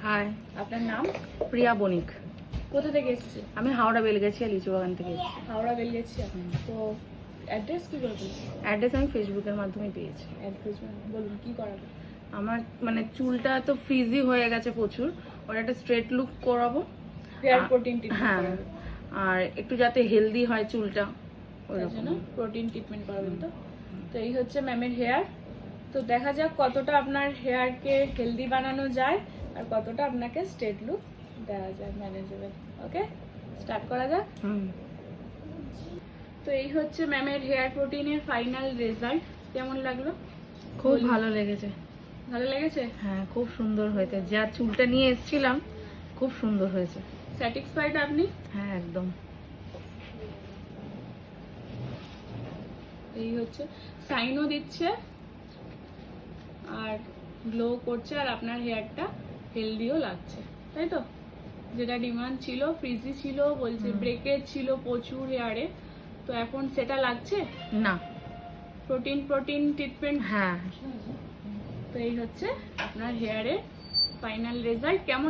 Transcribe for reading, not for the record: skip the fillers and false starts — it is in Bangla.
হাই, আপনার নাম? প্রিয়া বণিক। কোথা থেকে এসেছে? আমি হাওড়া বেলগাছিয়া লিচুবাগান থেকে এসেছি। হাওড়া বেরিয়েছি। তো অ্যাড্রেস কি বলবেন? অ্যাড্রেস আমি ফেসবুকের মাধ্যমে পেয়েছি। অ্যাড্রেস বলুন, কি করাবে? আমার মানে চুলটা তো ফ্রিজি হয়ে গেছে প্রচুর, ওর একটা স্ট্রেট লুক করাবো। হেয়ার প্রোটিন ট্রিটমেন্ট হ্যাঁ, করাবে? আর একটু যাতে হেলদি হয় চুলটা, তার ওইরকম। জন্য প্রোটিন ট্রিটমেন্ট করাবেন। তো এই হচ্ছে ম্যামের হেয়ার। তো দেখা যাক কতটা আপনার হেয়ারকে হেলদি বানানো যায় আর কতটা আপনাকে স্ট্রেট লুক দেওয়া যায় ম্যানেজেবল। ওকে, স্টার্ট করা যাক। তো এই হচ্ছে ম্যামের হেয়ার প্রোটিনের ফাইনাল রেজাল্ট। কেমন লাগলো? খুব ভালো লেগেছে। ভালো লেগেছে? হ্যাঁ, খুব সুন্দর হয়েছে। যা চুলটা নিয়ে এসেছিলাম খুব সুন্দর হয়েছে। স্যাটিসফাইড আপনি? হ্যাঁ, একদম। এই হচ্ছে সাইনও দিচ্ছে আর গ্লো করছে, আর আপনার হেয়ারটা হেলদিও লাগছে, তাই তো? যেটা ডিমান্ড ছিল, ফ্রিজি ছিল, বলছে ব্রেকেজ ছিল প্রচুর হেয়ারে, তো এখন সেটা লাগছে না। Protein treatment. হ্যাঁ। তো এই হচ্ছে আপনার হেয়ারের ফাইনাল রেজাল্ট। কেমন